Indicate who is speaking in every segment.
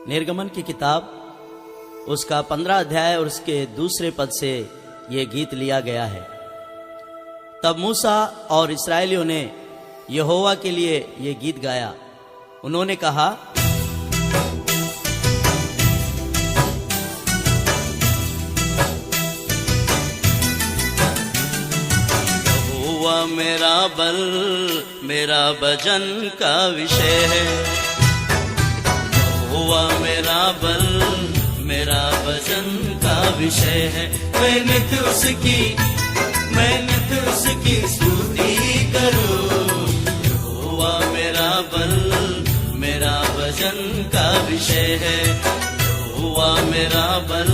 Speaker 1: निर्गमन की किताब उसका 15 अध्याय और उसके दूसरे पद से ये गीत लिया गया है। तब मूसा और इस्राएलियों ने यहोवा के लिए ये गीत गाया। उन्होंने कहा, यहोवा मेरा बल मेरा भजन का विषय है। यहोवा मेरा बल मेरा भजन का विषय है। मैं नित्य उसकी स्तुति करूं। यहोवा मेरा बल मेरा भजन का विषय है। यहोवा मेरा बल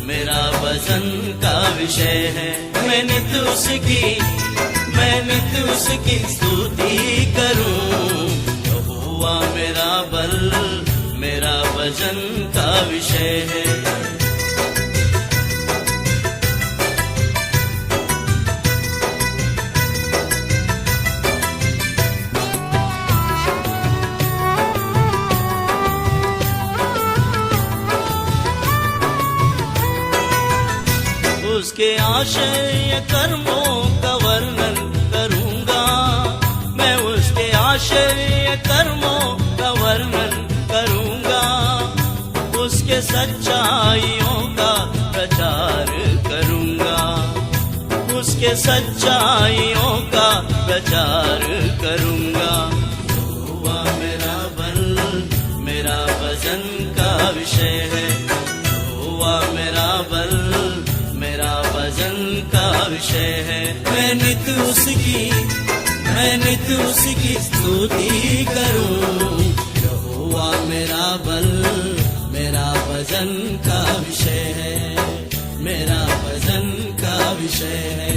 Speaker 1: मेरा भजन का विषय है। मैं नित्य उसकी स्तुति करूं। यहोवा मेरा बल मेरा भजन का विषय है। उसके आश्चर्य कर्मों का वर्णन करूंगा। मैं उसके आश्चर्य कर्मों का वर्णन करूंगा। उसके सच्चाइयों का प्रचार करूंगा। उसके सच्चाइयों का प्रचार करूंगा। यहोवा मेरा बल मेरा भजन का विषय है। यहोवा मेरा बल मेरा भजन का विषय है। मैं नित्य उसकी स्तुति करूं। यहोवा मेरा बल मेरा भजन का विषय है। मेरा भजन का विषय है।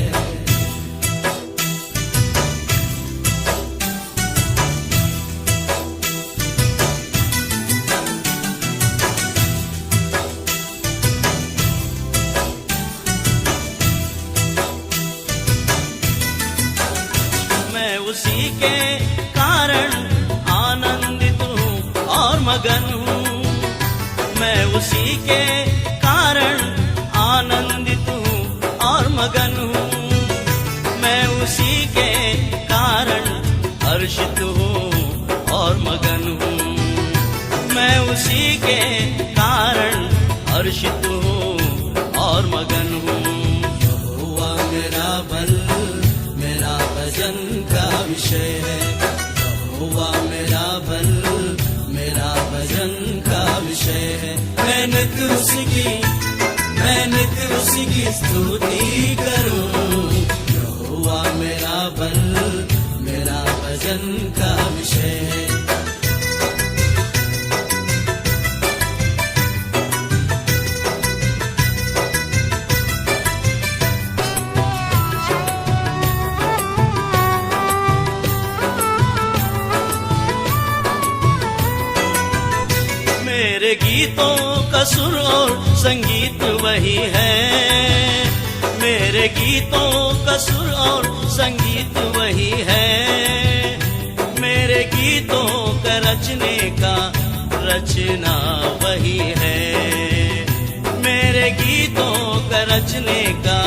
Speaker 1: उसी के कारण आनंदित हूँ और मगन हूँ। मैं उसी के कारण आनंदित हूँ और मगन हूँ। मैं उसी के कारण हर्षित हूँ और मगन हूँ। मैं उसी के कारण हर्षित हूँ और मगन हूँ। यहोवा मेरा बल मेरा भजन का विषय है। यहोवा मेरा बल मेरा भजन का विषय है। मैं नित्य उसकी स्तुति करूं। यहोवा मेरा बल मेरा भजन का विषय है। मेरे गीतों का सुर और संगीत वही है। मेरे गीतों का सुर और संगीत वही है। मेरे गीतों का रचने का रचना वही है। मेरे गीतों का रचने का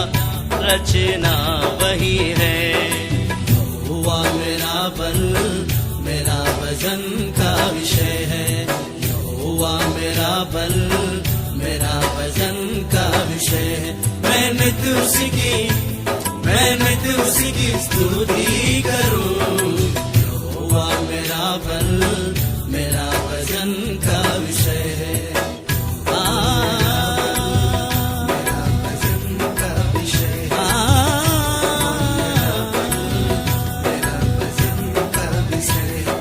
Speaker 1: रचना वही है। यहोवा मेरा बल मेरा भजन का विषय है। यहोवा मेरा बल मेरा भजन का विषय है। मैं नित्य उसकी स्तुति करूं। यहोवा मेरा बल मेरा भजन का विषय है। मेरा भजन का विषय है। मेरा भजन का विषय है।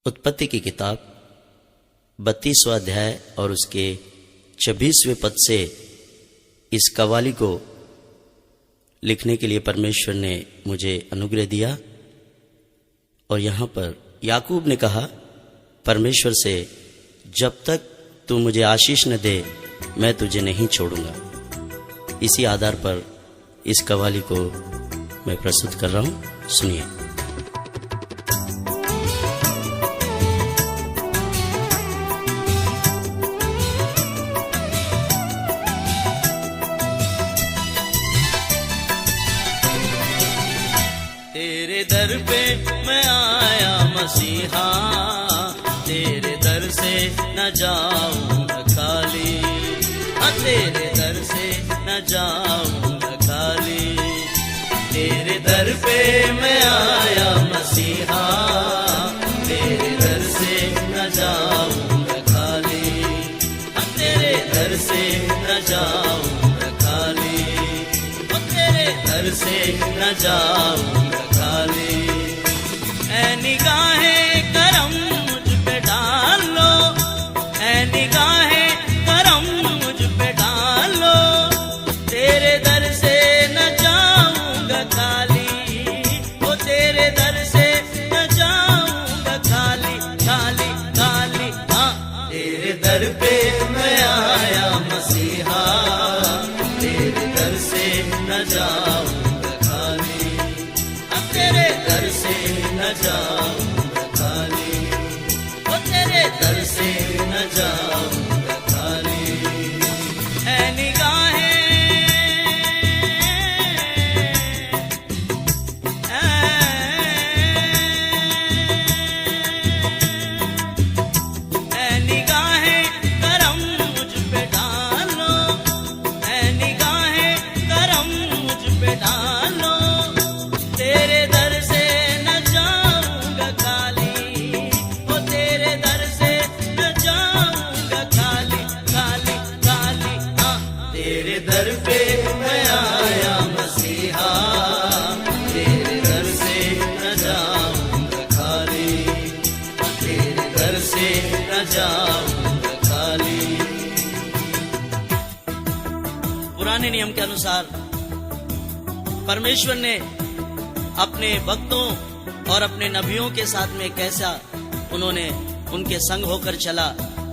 Speaker 1: उत्पत्ति की किताब 32वां अध्याय और उसके 26वें पद से इस कव्वाली को लिखने के लिए परमेश्वर ने मुझे अनुग्रह दिया। और यहाँ पर याकूब ने कहा परमेश्वर से, जब तक तू मुझे आशीष न दे मैं तुझे नहीं छोड़ूंगा। इसी आधार पर इस कव्वाली को मैं प्रस्तुत कर रहा हूं, सुनिए।
Speaker 2: तेरे दर पे मैं आया मसीहा, तेरे दर से न जाऊंगा खाली, तेरे दर से न जाऊंगा खाली। तेरे दर पे मैं आया मसीहा, तेरे दर से न जाऊंगा खाली, तेरे दर से न जाऊंगा खाली, तेरे दर से न जाऊंगा खाली। ऐ निगाहें करम मुझ पे डालो, ऐ निगाहें करम मुझ पे डालो, तेरे दर से न जाऊंगा खाली, ओ तेरे दर से न जाऊंगा खाली, खाली खाली। हाँ, तेरे दर पे मैं आया मसीहा, तेरे दर से न जाऊंगा खाली, तेरे दर से न जाऊंगा खाली, ओ तेरे दर से न जाऊंगा खाली। ऐ निगाहें करम मुझ पे डालो, ऐ निगाहें करम मुझ पे डालो, तेरे दर से न जाऊंगा खाली, ओ तेरे दर से न जाऊंगा खाली, खाली खाली। हाँ, तेरे दर पे मैं आया मसीहा, तेरे दर से न जाऊंगा खाली, तेरे दर से न जाऊंगा खाली।
Speaker 1: पुराने नियम के अनुसार परमेश्वर ने अपने भक्तों और अपने नबियों के साथ में कैसा उन्होंने उनके संग होकर चला,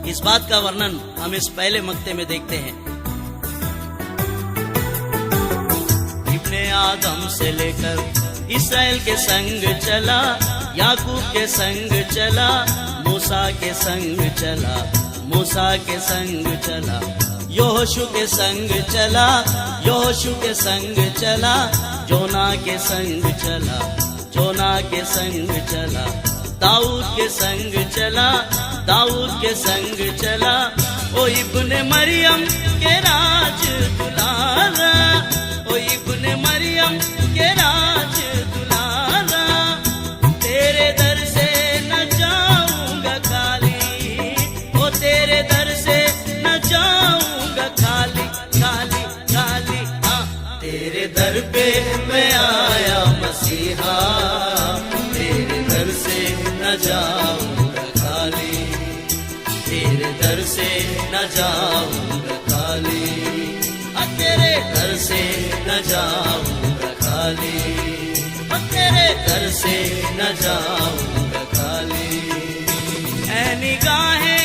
Speaker 1: इस बात का वर्णन हम इस पहले मक्ते में देखते हैं।
Speaker 2: इब्ने आदम से लेकर इस्राएल के संग चला, याकूब के संग चला, मूसा के संग चला, मूसा के संग चला, यहोशू के संग चला, यहोशू के संग चला, जोना के संग चला, जोना के संग चला, दाऊद के संग चला, दाऊद के संग चला, ओ इब्ने मरियम के राज दुलारा, ओ इब्ने मरियम के राज दुलारा, तेरे दर से न जाऊंगा खाली, ओ तेरे दर से न जाऊंगा खाली, खाली खाली। हाँ, तेरे दर पे मैं आया मसीहा, तेरे दर से न जाऊंगा खाली, तेरे दर से न जाऊंगा खाली, तेरे दर से न जाऊंगा खाली, तेरे दर से न जाऊंगा खाली। ऐ निगाहें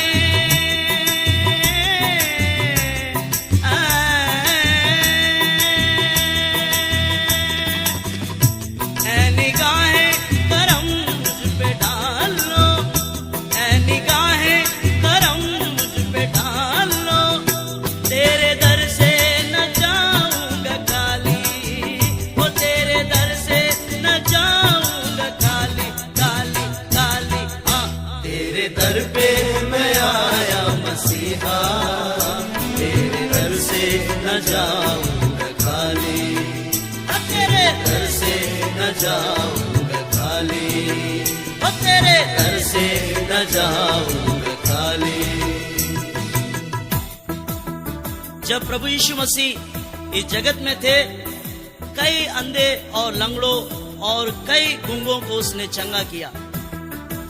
Speaker 2: दर पे मैं आया मसीहा, तेरे दर से न जाऊंगा खाली, तेरे दर से न जाऊंगा खाली, तेरे दर से न जाऊंगा खाली।
Speaker 1: जब प्रभु यीशु मसीह इस जगत में थे, कई अंधे और लंगड़ों और कई गूंगों को उसने चंगा किया।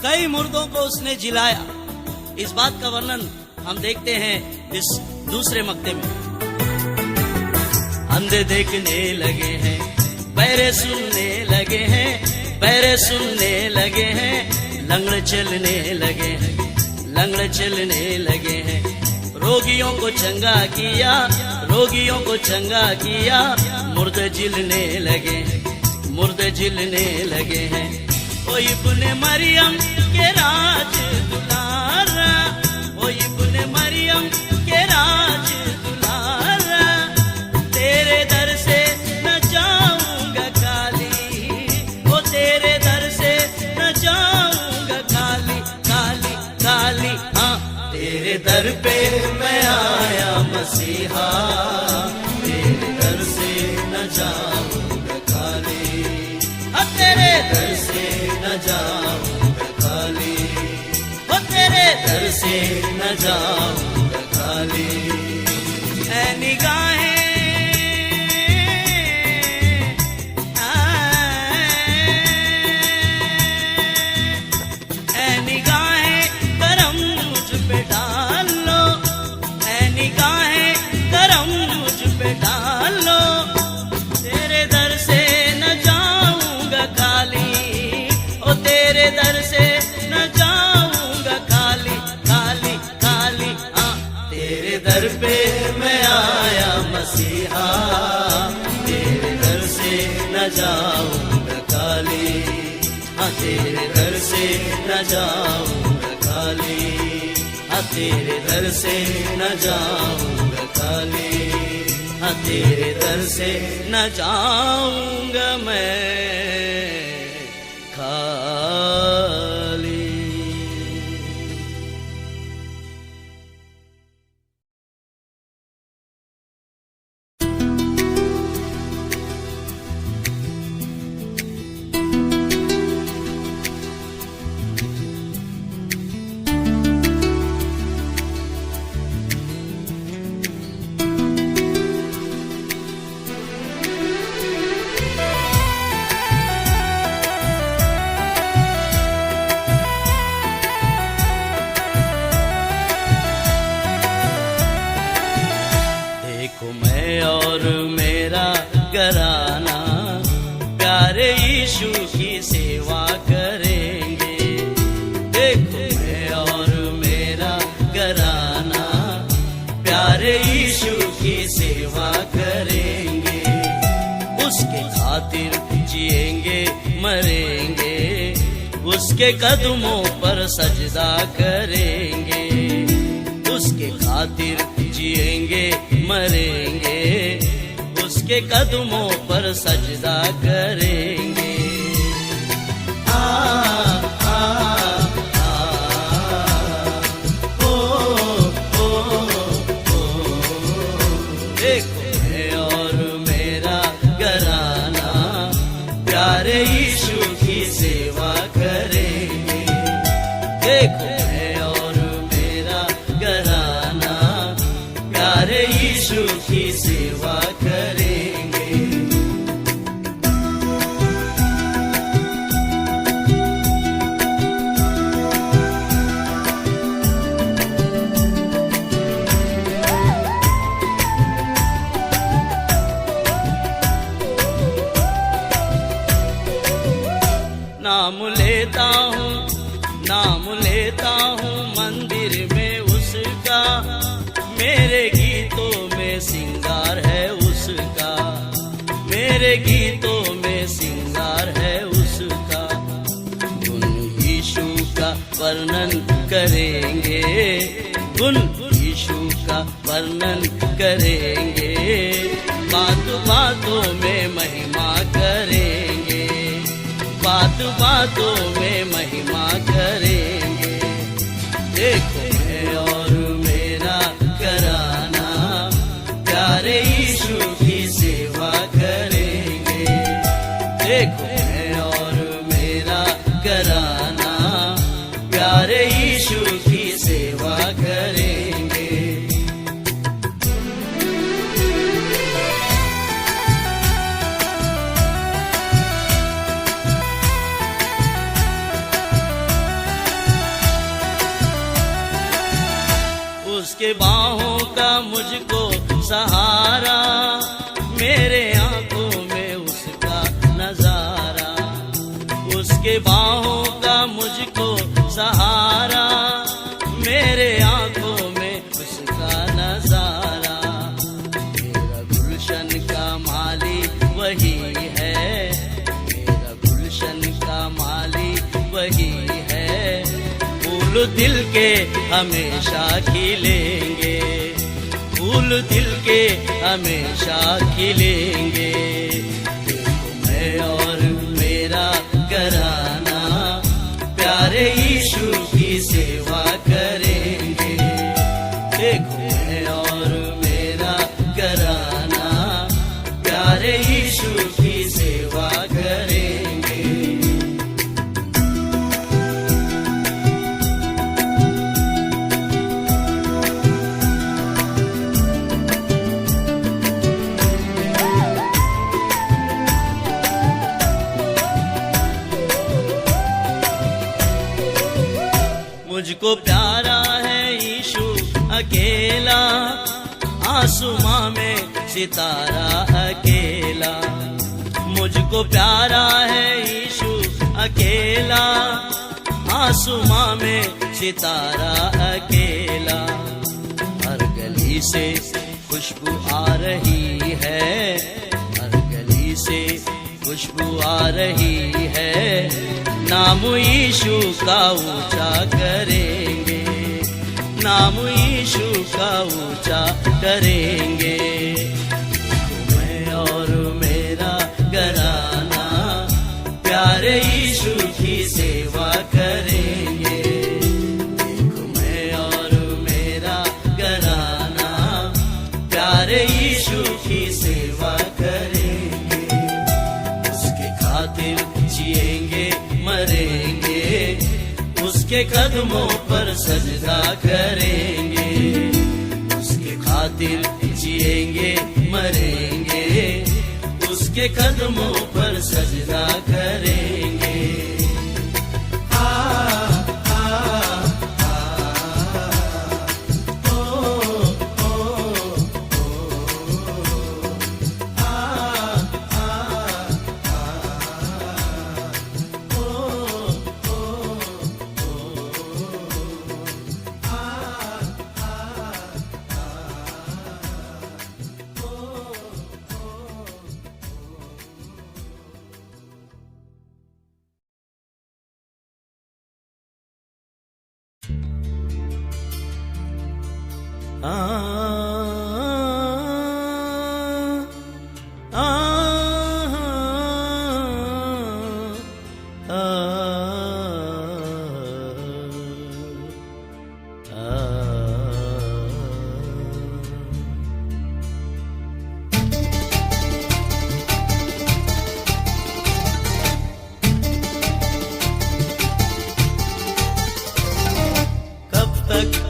Speaker 1: कई मुर्दों को उसने जिलाया। इस बात का वर्णन हम देखते हैं इस दूसरे मक्ते में। अंधे देखने लगे हैं, बहरे सुनने लगे हैं, बहरे सुनने लगे हैं, लंगड़ चलने लगे हैं, लंगड़ चलने लगे हैं। रोगियों को चंगा किया, रोगियों को चंगा किया, मुर्दे जिलने लगे हैं, मुर्दे जिलने लगे हैं। ओ इब्ने मरियम के राज दुलारा, ओ इब्ने मरियम के राज दुलारा, तेरे दर से न जाऊंगा खाली, ओ तेरे दर से न जाऊंगा खाली, खाली खाली। हाँ, तेरे दर पे मैं आया मसीहा, तेरे दर से न जाऊंगा खाली, तेरे दर से न जाऊंगा खाली, ओ तेरे दर से न जाऊंगा खाली। ऐ निगाहें, ऐ निगाहें करम मुझ पे डाल लो, ऐ निगाहें करम मुझ पे डाल लो, तेरे दर से न जाऊंगा खाली, ओ तेरे दर से न जाऊंगा खाली, खाली खाली। हाँ, तेरे दर पे मैं आया मसीहा, तेरे दर से न जाऊंगा खाली, हाँ तेरे दर से न जाऊंगा खाली, हाँ तेरे दर से न जाऊंगा खाली, हाँ तेरे दर से न जाऊंगा मैं खाली। देखो मैं और मेरा घराना प्यारे यीशु की सेवा करेंगे, देखो मैं और मेरा घराना प्यारे यीशु की सेवा करेंगे। उसके खातिर जिएंगे मरेंगे, उसके कदमों पर सजदा करेंगे, उसके खातिर जिएंगे मरेंगे, उसके कदमों पर सजदा करेंगे। आ, आ, आ, ओ, ओ, ओ, देखो मैं और मेरा घराना प्यारे यीशु की सेवा करेंगे, देखो मैं और मेरा घराना प्यारे यीशु की सेवा करेंगे। नाम लेता हूँ, नाम लेता हूँ मंदिर में उसका, मेरे गीतों में सिंगार है उसका, मेरे गीतों में सिंगार है उसका। गुण यीशु का वर्णन करेंगे, गुण यीशु का वर्णन करेंगे, बात बातों में महिमा करेंगे, बात बातों में महिमा करेंगे। देखो मैं और मेरा घराना प्यारे यीशु की सेवा करेंगे, देखो मैं और मेरा घराना प्यारे यीशु की सेवा करेंगे। उसके बाहों का मुझको सहारा, मेरे आंखों में उसका नजारा। उसके बाहों का मुझको सहारा, मेरे आंखों में उसका नजारा। मेरा गुलशन का माली वही है, मेरा गुलशन का माली वही है। फूल दिल के हमेशा खिलेंगे, फूल दिल के हमेशा खिलेंगे। देखो मैं और मेरा घराना प्यारे यीशु की सेवा करेंगे। देखो मैं और मेरा घराना प्यारे यीशु की सेवा करेंगे। मुझको प्यारा है यीशु अकेला, आसमां में सितारा अकेला। मुझको प्यारा है यीशु अकेला, आसमां में सितारा अकेला। हर गली से खुशबू आ रही है, हर गली से खुशबू आ रही है। नाम यीशु का ऊंचा करेंगे, नाम यीशु का ऊंचा करेंगे। मैं और मेरा घराना प्यारे यीशु की सेवा करेंगे। देखो मैं और मेरा घराना प्यारे यीशु की सेवा करेंगे। उसके खातिर जिएंगे मरेंगे, उसके कदमों पर सजदा करेंगे। उसके खातिर जिएंगे मरेंगे, उसके कदमों पर सजदा करेंगे।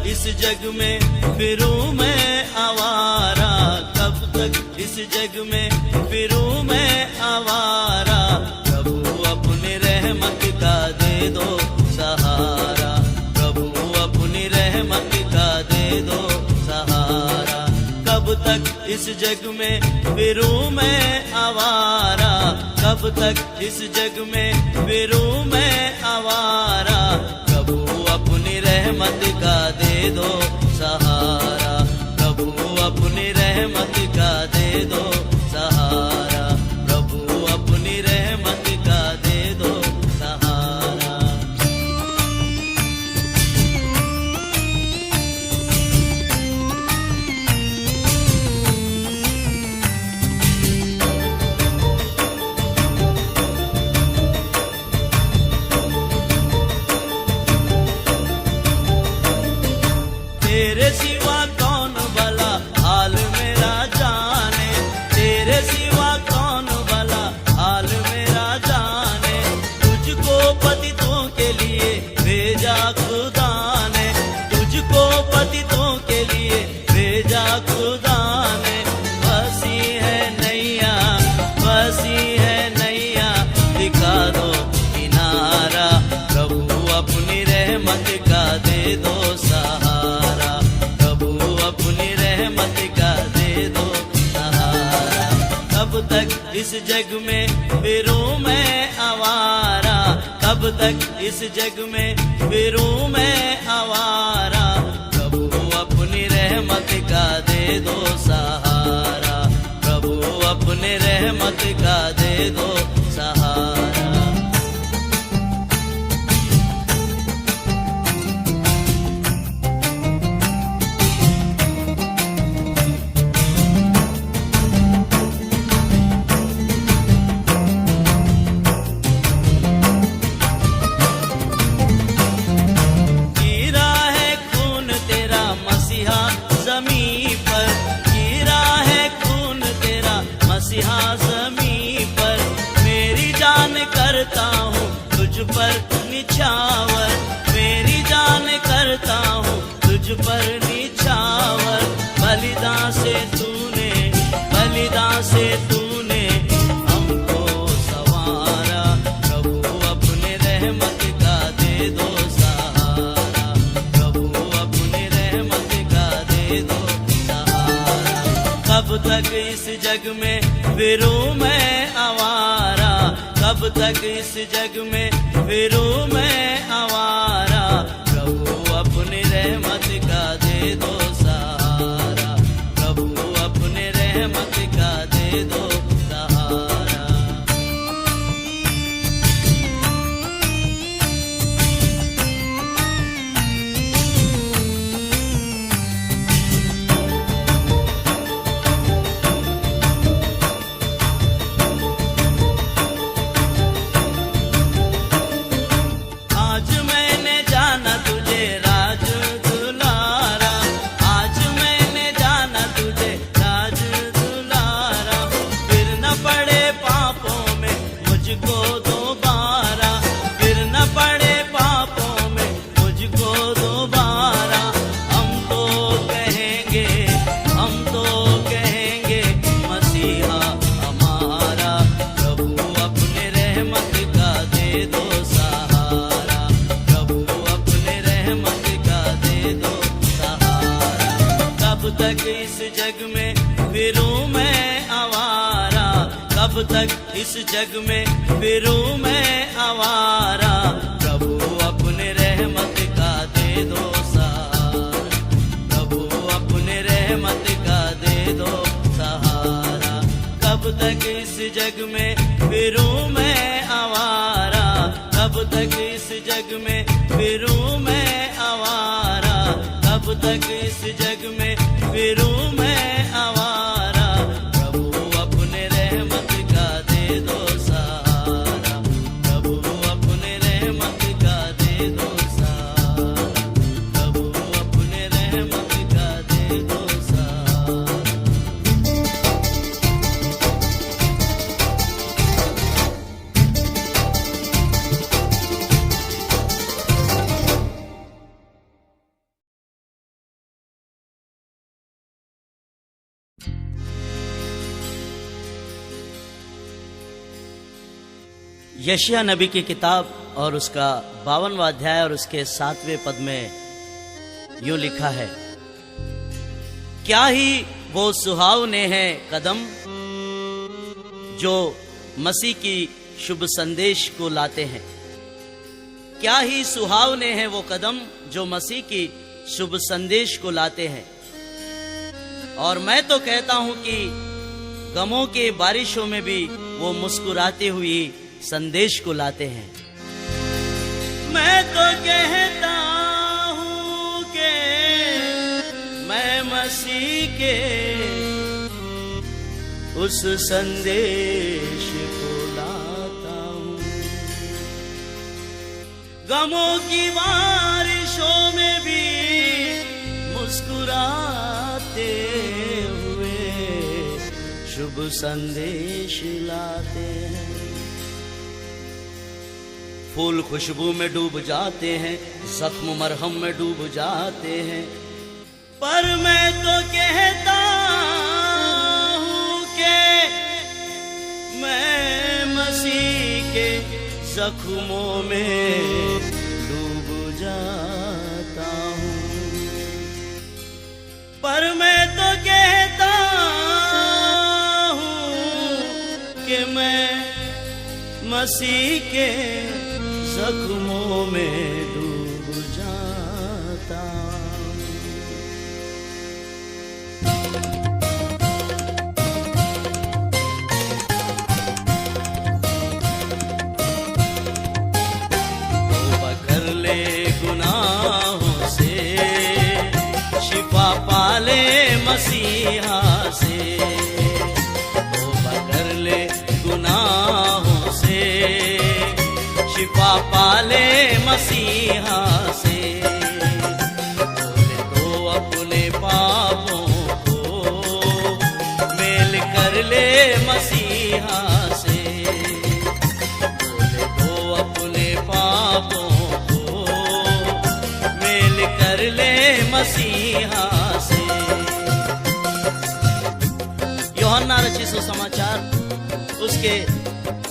Speaker 1: इस जग में फिरूं मैं आवारा, कब तक इस जग में फिरूं मैं आवारा। प्रभु अपनी रहमत का दे दो सहारा, प्रभु अपनी रहमत का दे दो सहारा। कब तक इस जग में फिरूं मैं आवारा, कब तक इस जग में फिरूं मैं आवारा। प्रभु अपनी रहमत का दे दो सहारा, प्रभु अपनी रहमत का दे दो सहारा, प्रभु अपनी रहमत का दे दो सहारा। तेरे सिवा कौन भला हाल मेरा जाने, तेरे सिवा कौन भला हाल मेरा जाने। तुझको पतितों के लिए भेजा खुदा ने, तुझको पतितों के लिए भेजा खुदा ने। बसी है नैया, बसी है नैया, दिखा दो किनारा। प्रभु अपनी रहमत का दे दो सहारा, इस जग में फिरूं मैं आवारा, कब तक इस जग में फिरूं मैं आवारा। प्रभु अपनी रहमत का दे दो सहारा, प्रभु अपने रहमत का दे दो सहारा। गिरा है खून तेरा मसीहा ज़मीं पर, गिरा है खून तेरा मसीहा ज़मीं पर। मेरी जान करता हूँ तुझ पर निछावर, मेरी जान करता हूँ तुझ पर निछावर। बलिदान से तूने, बलिदान से तूने हमको संवारा, प्रभु अपने रहमत का दे दो सहारा, प्रभु अपने रहमत का दे दो सहारा। कब तक इस जग में फिरूं मैं आवारा, कब तक इस जग में फिरूं मैं आवारा। प्रभु अपने रहमत का दे दो सहारा, प्रभु अपने रहमत का दे दो सहारा। आज मैंने जाना तुझे राज दुलारा, आज मैंने जाना तुझे राज दुलारा। फिर न पड़े पापों में मुझको दोबारा, फिर न पड़े पापों में मुझको दोबारा। हम तो कहेंगे, हम तो कहेंगे मसीहा हमारा, प्रभु अपने रहमत का दे दो सहारा, प्रभु अपने रहमत का दे दो सहारा। कब तक इस जग में फिरूं मैं आवारा, कब तक इस जग में फिरूं मैं आवारा। प्रभु अपने रहमत का दे दो सहारा, प्रभु अपने रहमत का दे दो सहारा। कब तक इस जग में फिरूं मैं आवारा, कब तक इस जग में फिरूं मैं आवारा, कब तक इस जग में फिरूं मैं आवारा। प्रभु अपने रहमत का दे दो सहारा, प्रभु अपने रहमत का दे दो सहारा, प्रभु अपने रहमत का दे दो सहारा। यशायाह नबी की किताब और उसका 52वां अध्याय और उसके 7वें पद में यूं लिखा है, क्या ही वो सुहावने हैं कदम जो मसीह की शुभ संदेश को लाते हैं। क्या ही सुहावने हैं वो कदम जो मसीह की शुभ संदेश को लाते हैं। और मैं तो कहता हूं कि गमों के बारिशों में भी वो मुस्कुराते हुए संदेश को लाते हैं। मैं तो कहता हूं कि मैं मसीह के उस संदेश को लाता हूं। गमों की बारिशों में भी मुस्कुराते हुए शुभ संदेश लाते हैं। फूल खुशबू में डूब जाते हैं, जख्म मरहम में डूब जाते हैं, पर मैं तो कहता हूं कि मैं मसीह के जख्मों में डूब जाता हूं। पर मैं तो कहता हूं कि मसीह के जख्मों में डूब जाता। तौबा कर ले गुनाहों से, शिफा पाले मसीहा से। तौबा कर ले गुनाहों से, शिफा पाले मसीहा से। बोले तो अपने पापों को मेल कर ले मसीहा से। बोले तो अपने पापों को मेल कर ले मसीहा से। यूहन्ना रचित सुसमाचार उसके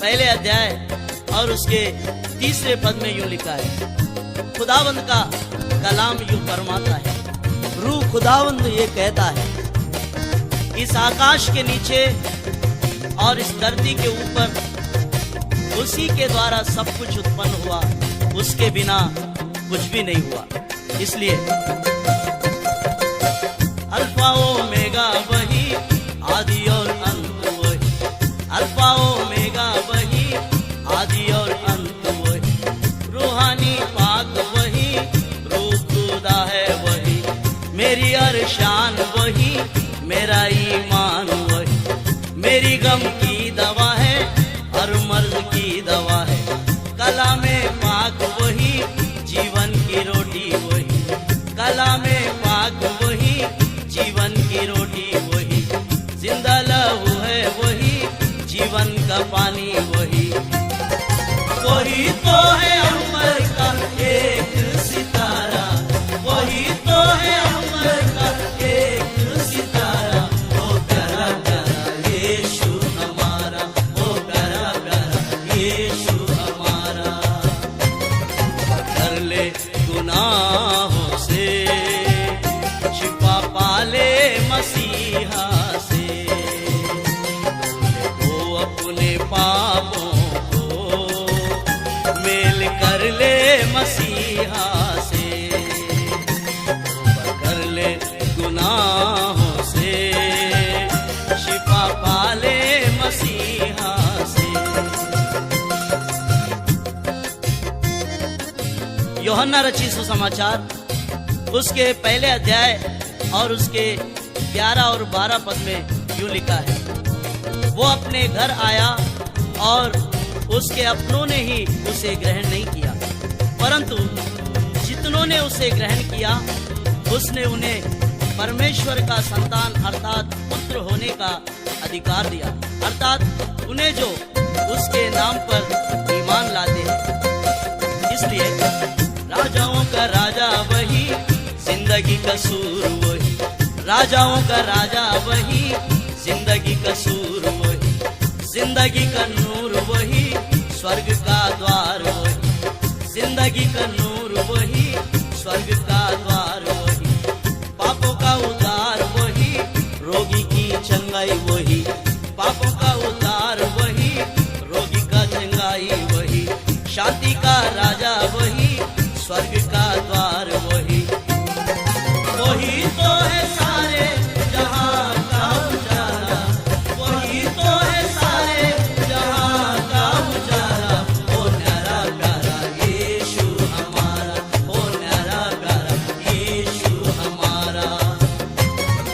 Speaker 1: पहले अध्याय और उसके तीसरे पद में यूं लिखा है, खुदावंद का कलाम यूं फरमाता है, रूह खुदावंद ये कहता है, इस आकाश के नीचे और इस धरती के ऊपर उसी के द्वारा सब कुछ उत्पन्न हुआ, उसके बिना कुछ भी नहीं हुआ। इसलिए अल्फा ओमेगा वही, आदि और अंत वही। अल्फा ओमेगा वही, आदि और अंत वही। रूहानी पाक वही, रूह खुदा है वही। मेरी अरशान वही, मेरा ईमान वही। मेरी गम की दवा है, हर मर्ज की दवा है। कलामे पाक वही, जीवन की रोटी वही। कलामे पाक वही, जीवन की रोटी वही। जिंदा लहू है वही, जीवन का पानी वही। वही तो है अमर का एक सितारा, वही तो है अमर का एक सितारा। ओ प्यारा प्यारा यीशु हमारा, ओ प्यारा प्यारा यीशु हमारा। कर ले गुनाहों से, शिफा पाले मसीहा से। वो अपने पापों मेल कर ले मसीहा से। तौबा कर ले गुनाहों से, शिफा पाले मसीहा से। यूहन्ना रचित सुसमाचार उसके पहले अध्याय और उसके 11 और 12 पद में यूं लिखा है, वो अपने घर आया और उसके अपनों ने ही उसे ग्रहण नहीं किया, परंतु जितनों ने उसे ग्रहण किया उसने उन्हें परमेश्वर का संतान अर्थात पुत्र होने का अधिकार दिया, अर्थात उन्हें जो उसके नाम पर ईमान लाते हैं। इसलिए राजाओं का राजा वही, जिंदगी का सूर वही। राजाओं का राजा वही, जिंदगी का सूर वही। जिंदगी का नूर वही, स्वर्ग का द्वार वही। जिंदगी का नूर वही, स्वर्ग का द्वार वही। पापों का उद्धार वही, रोगी की चंगाई वही। पापों का उद्धार वही, रोगी का चंगाई वही। शांति का राजा वही, स्वर्ग का द्वार वही। वही तो है सारे जहां का उजाला, वही तो है सारे जहां का उजाला। ओ न्यारा प्यारा यीशु हमारा, ओ न्यारा प्यारा यीशु हमारा।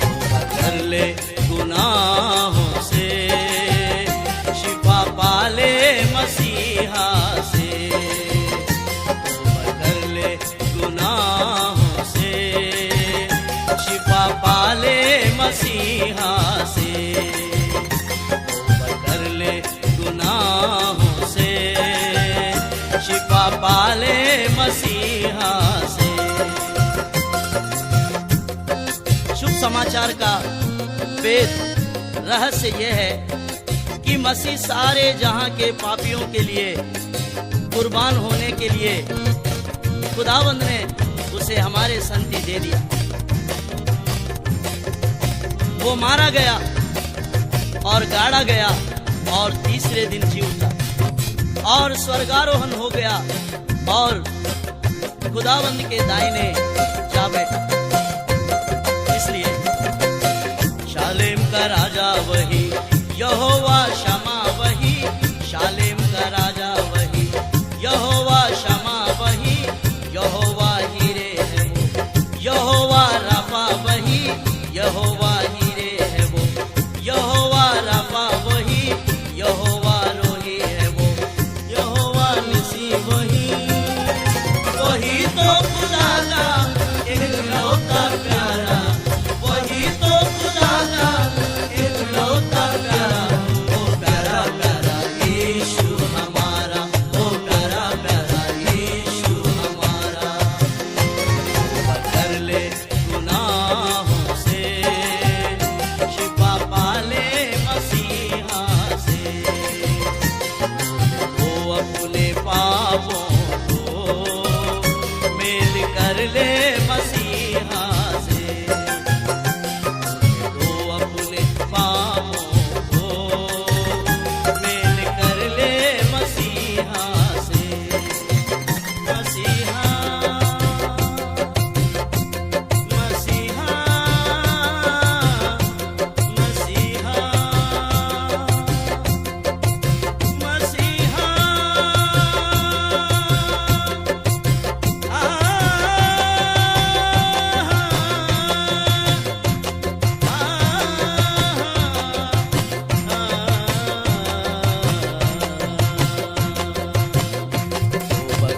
Speaker 1: तौबा कर ले गुनाहों से, शिफा पाले मसीहा से। तौबा कर ले गुनाहों से, शिफा पाले मसीहा से। तौबा कर ले गुनाहों से, शिफा पाले मसीहा से। शुभ समाचार का वेद रहस्य यह है कि मसीह सारे जहां के पापियों के लिए कुर्बान होने के लिए खुदावंद ने उसे हमारे संति दे दिया। वो मारा गया और गाड़ा गया और तीसरे दिन जी उठा। और स्वर्गारोहण हो गया और खुदावंद के दाहिने जा बैठा। इसलिए शालेम का राजा वही, यहोवा शमा वही, शालेम का राजा वही, यहोवा शमा वही, यहोवा हीरे है वो, यहोवा राफा वही, यहोवा हीरे है वो, यहोवा राफा वही, यहोवा रोही है वो, यहोवा निसी वही, वही तो खुदा का इकलौता प्यारा, वही तो खुदा का इकलौता प्यारा, ओ प्यारा प्यारा यीशु हमारा, ओ प्यारा प्यारा यीशु हमारा। कर ले गुनाहों से, शिफा पाले मसीहा से, वो अपने पापों को मेल कर ले मसीहा से, वो अपने पापों को मेल कर ले मसीहा से, मसीहा मसीहा मसीहा मसीहा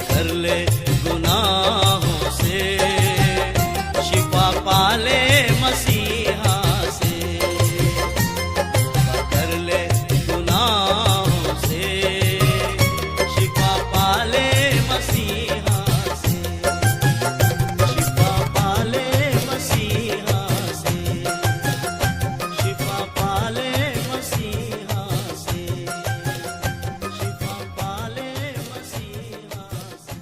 Speaker 1: कर ले गुनाहों से, शिफा पाले मसीहा से, कर ले गुनाहों से, शिफा पाले मसीहा से, शिफा पाले मसीहा से, शिफा पाले मसीहा से, शिफा पाले मसीहा से।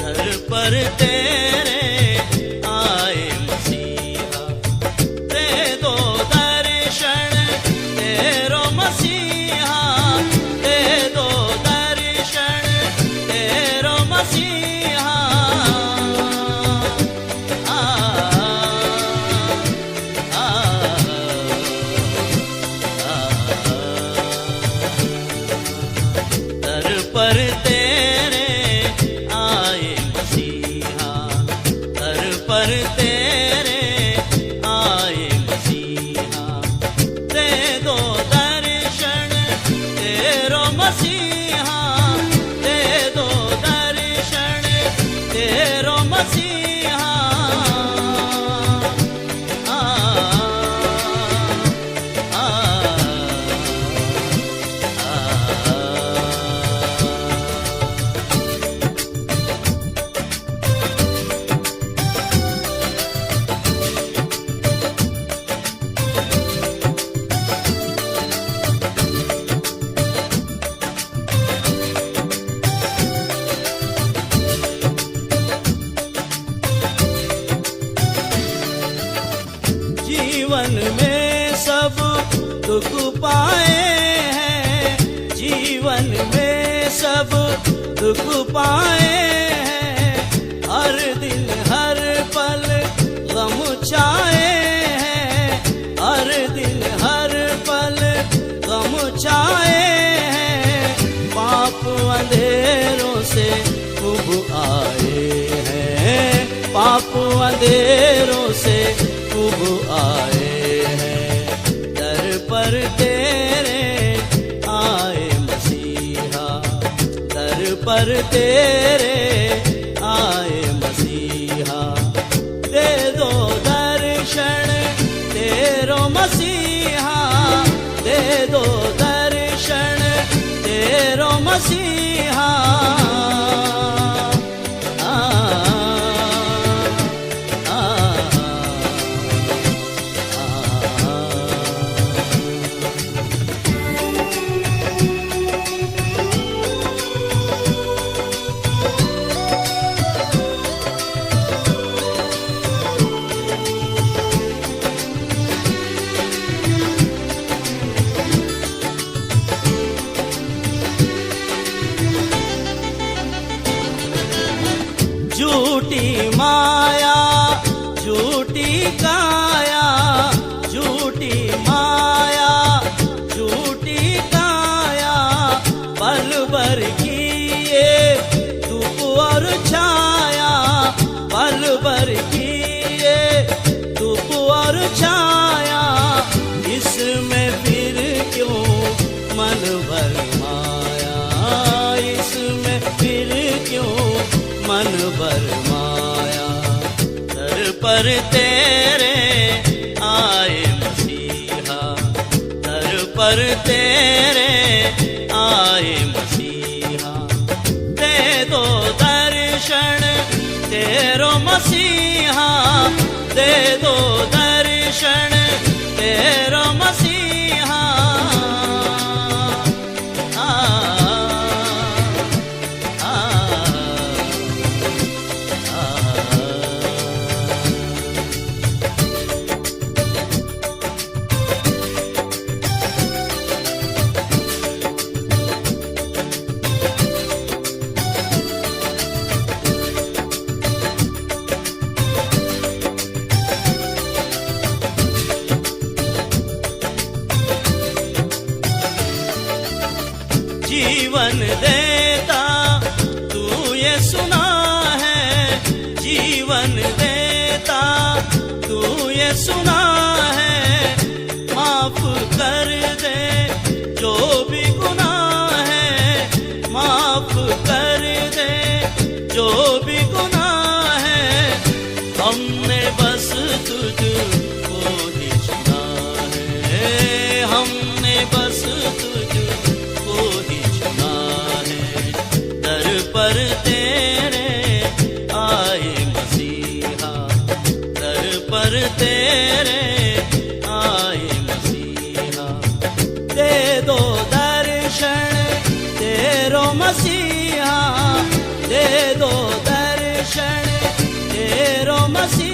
Speaker 1: दर पर तेरे आए मसीहा, दे दो दर्शन तेरो मसीहा, दे दो दर्शन तेरो मसीहा। आ आ दर पर तेरे आए मसीहा, दर पर तेरे आए मसीहा, दे दो दर्शन तेरो मसीहा, दे दो दर्शन तेरो मसीहा। आ आ जीवन में सब दुख पाए हैं, जीवन में सब दुख पाए हैं, हर दिन हर पल गम छाए हैं, हर दिन हर पल गम छाए हैं, पाप अंधेरों से खूब आए हैं, पाप अंधेरों से खूब आए हैं, दर पर तेरे आए मसीहा, दर पर तेरे आए मसीहा, दे दो दर्शन तेरो मसीहा, दे दो दर्शन झूठी माया झूठी काया, झूठी माया झूठी काया, पल भर की ये धूप और छाया, पल भर की ये धूप और छाया, इसमें फिर क्यों मन भर माया, इसमें फिर क्यों मन भर माया। दर पर तेरे आए मसीहा, दर पर तेरे आए मसीहा, दे दो दर्शन तेरो मसीहा, दे दो दर्शन तेरो मसीहा। जीवन देता तू ये सुना है, जीवन देता तू ये सुना है, माफ कर दे जो भी गुनाह है, माफ कर दे जो भी गुनाह है, हमने बस तुझको ही चुना है, हमने बस तुझको ही चुना है। दर पर तेरे आए मसीहा, दर पर तेरे आए मसीहा, दे दो दर्शन तेरो मसीहा, दे दो दर्शन तेरो मसीहा।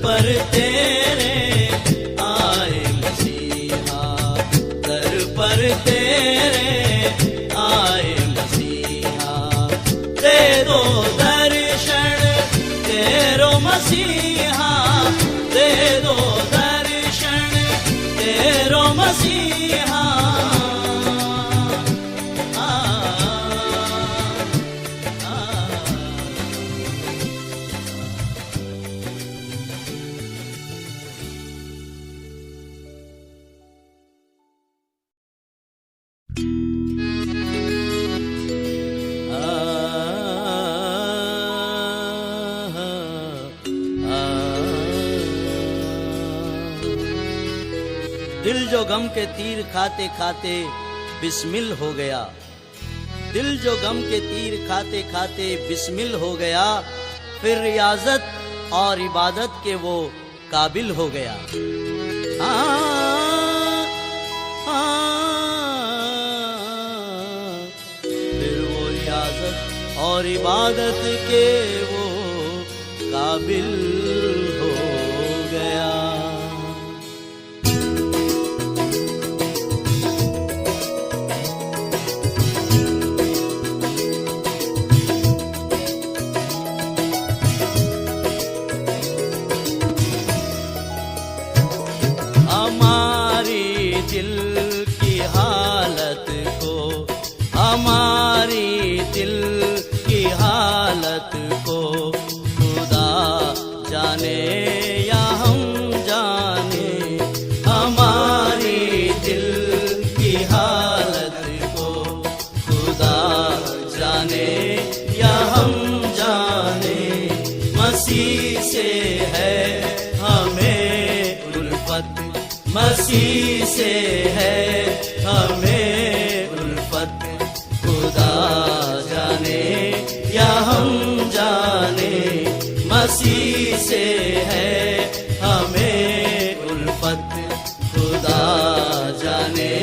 Speaker 1: पर तेरे आए मसीहा, दर पर तेरे आए मसीहा, दे दो दर्शन तेरो मसीहा, दे दो दर्शन तेरो मसीहा। दिल जो गम के तीर खाते खाते बिस्मिल हो गया, दिल जो गम के तीर खाते खाते बिस्मिल हो गया, फिर रियाजत और इबादत के वो काबिल हो गया। फिर वो रियाजत और इबादत के वो काबिल हो गया। हमारी दिल की हालत को, हमारी दिल की हालत को खुदा जाने या हम जाने, हमारी दिल की हालत को खुदा जाने या हम जाने, मसीह से है हमें उल्फत, मसीह से है हमें उल्फत, खुदा जाने या हम जाने, मसीह से है हमें उल्फत, खुदा जाने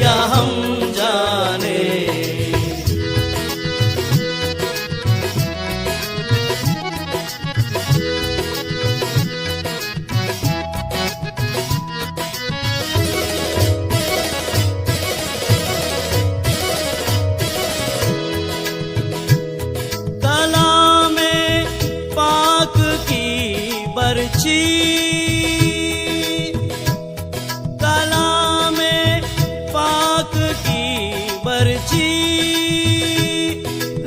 Speaker 1: या हम जाने।
Speaker 2: कलामे पाक की बर्ची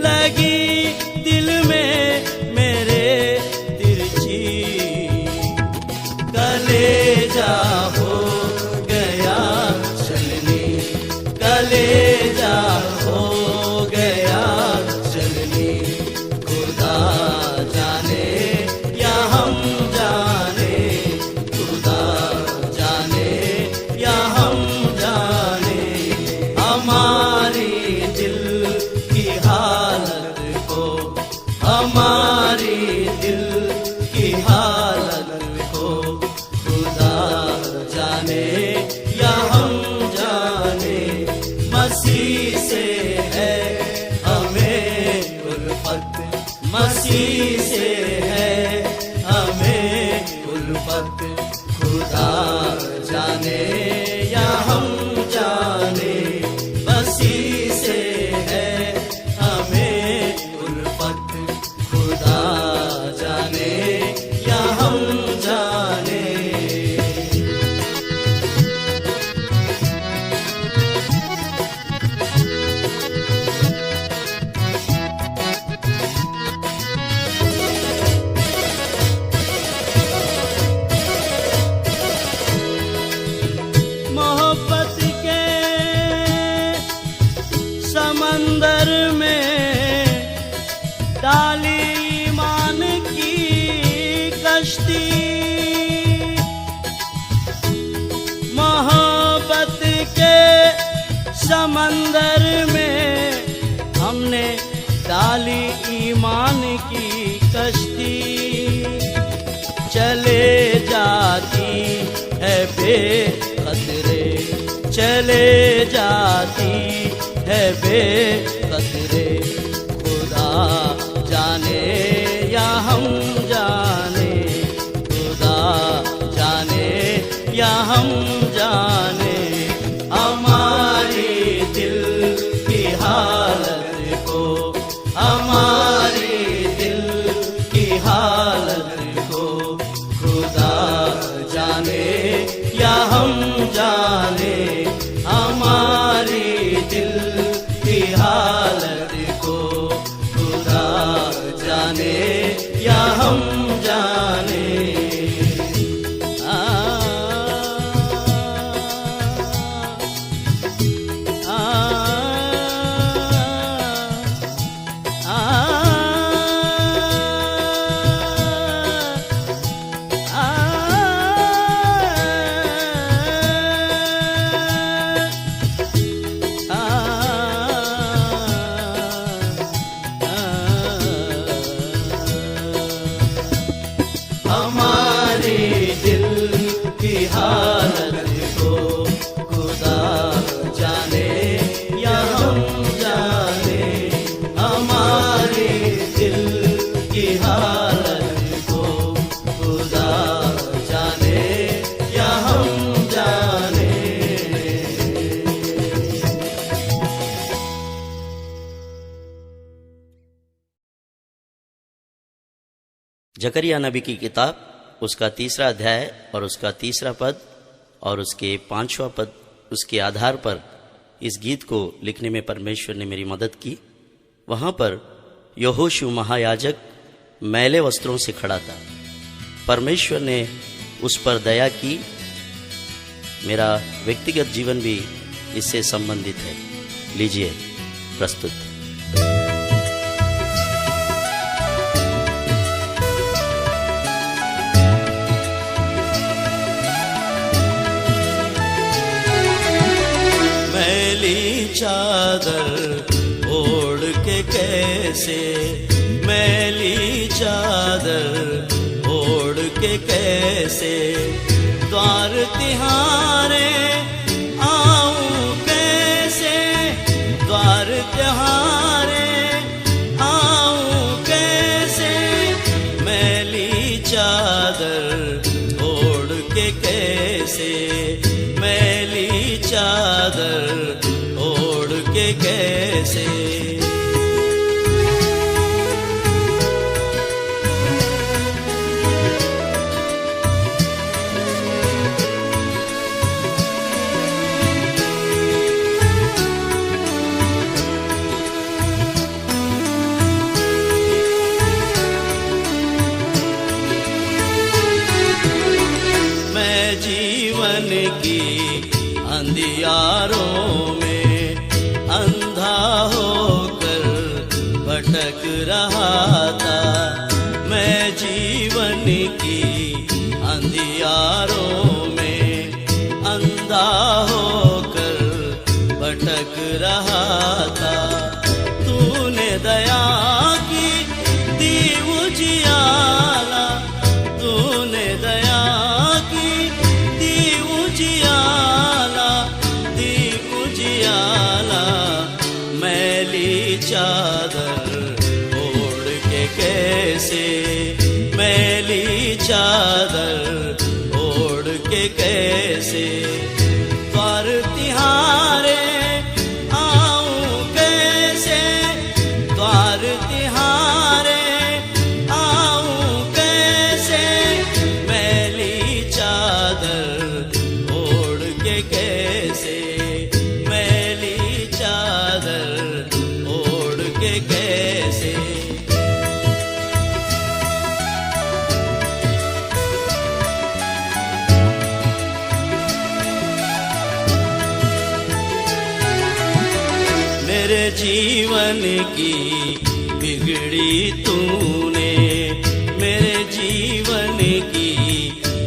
Speaker 2: लगी दिल में मेरे तिरछी, कलेजा हो गया चलनी, कलेजा हो गया चलनी, खुदा जाने या हम जाने, खुदा जाने या हम जाने, हमारी दिल की हालत को, हमारी दिल की हालत को, खुदा जाने या हम जाने। मसीह से है हमें उल्फत, मसीह से है हमें उल्फत, खुदा जाने या हम जाने। मसीह से है हमें उल्फत, खुदा जाने या हम जाने। मोहब्बत के समंदर में डाली ईमान की कश्ती, मोहब्बत के समंदर में हमने डाली ईमान की कश्ती, चले जाती है बेखतरे, चले जाती है बेखतरे, खुदा जाने या हम जाने, खुदा जाने या हम जाने। हमारी दिल की हालत को, हमारी दिल की हालत को, खुदा जाने या हम जाने, हमारी दिल की हालत को, खुदा जाने या हम जाने। हमारी दिल की हालत को, खुदा जाने या हम जाने, हमारी दिल की हालत को, खुदा जाने या हम जाने।
Speaker 1: जकरिया नबी की किताब, उसका 3रा अध्याय और उसका 3रा पद और उसके 5वां पद, उसके आधार पर इस गीत को लिखने में परमेश्वर ने मेरी मदद की। वहां पर यहोशू महायाजक मैले वस्त्रों से खड़ा था। परमेश्वर ने उस पर दया की। मेरा व्यक्तिगत जीवन भी इससे संबंधित है। लीजिए प्रस्तुत।
Speaker 2: चादर ओढ़ के कैसे, मैली चादर
Speaker 1: चादर ओढ़ के कैसे द्वार तिहारे आऊं कैसे, द्वार तिहारे आऊं कैसे, मैली चादर ओढ़ के कैसे, मैली चादर ओढ़ के कैसे। जीवन की अंधियारों में अंधा होकर भटक रहा था, मैं जीवन की अंधियारों में अंधा होकर भटक रहा था। तूने दया की दी उजियाला, तूने दया चादर ओढ़ के कैसे, मैली चादर ओढ़ के कैसे, द्वार तिहारे आऊं कैसे, द्वार तिहारे आऊं कैसे, मैली चादर ओढ़ के कैसे, मैली चादर कैसे। मेरे जीवन की बिगड़ी तूने, मेरे जीवन की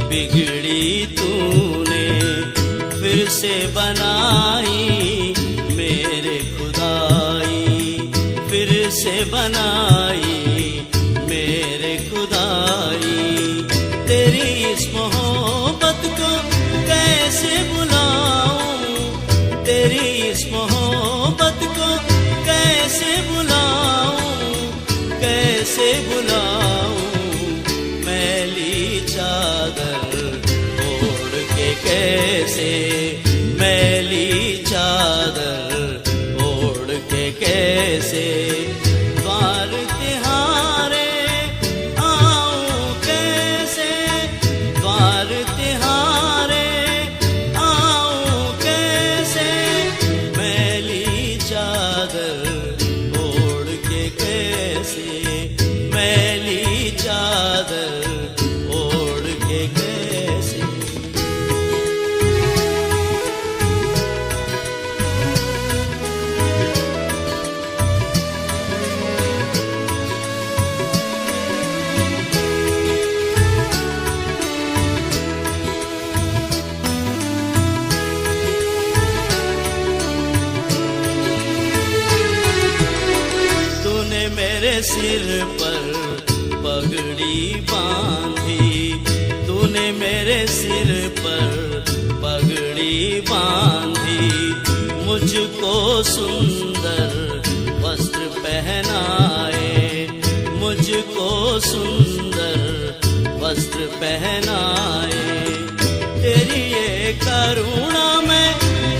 Speaker 1: बिगड़ी तूने फिर से बनाई मेरे खुदाई, फिर से बनाई मेरे खुदाई। तेरी इस मोहब्बत को कैसे भुलाऊं, तेरी इस मोहब्बत को कैसे भुलाऊं, कैसे भुलाऊं, मैली चादर ओढ़ के कैसे, मैली चादर ओढ़ के कैसे, द्वार तिहारे आऊं कैसे, द्वार तिहारे आऊं कैसे, मैली चादर ओढ़ के कैसे, मैली चादर ओढ़ के कैसे। मेरे सिर पर पगड़ी बांधी, तूने मेरे सिर पर पगड़ी बांधी, मुझको सुंदर वस्त्र पहनाए, मुझको सुंदर वस्त्र पहनाए। तेरी ये करुणा मैं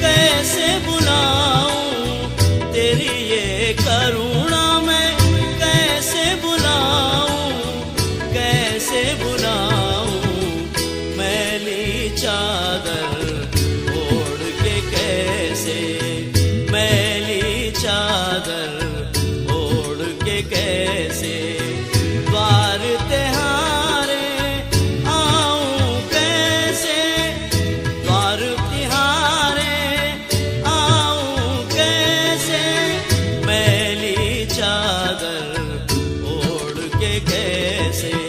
Speaker 1: कैसे भुलाऊं, तेरी ये करुणा मैं कैसे भुलाऊं, कैसे भुलाऊं, मैली चादर ओढ़ के कैसे, मैली चादर ओढ़ के कैसे, द्वार तिहारे आऊं कैसे, द्वार तिहारे आऊं कैसे, मैली चादर ओढ़ के कैसे।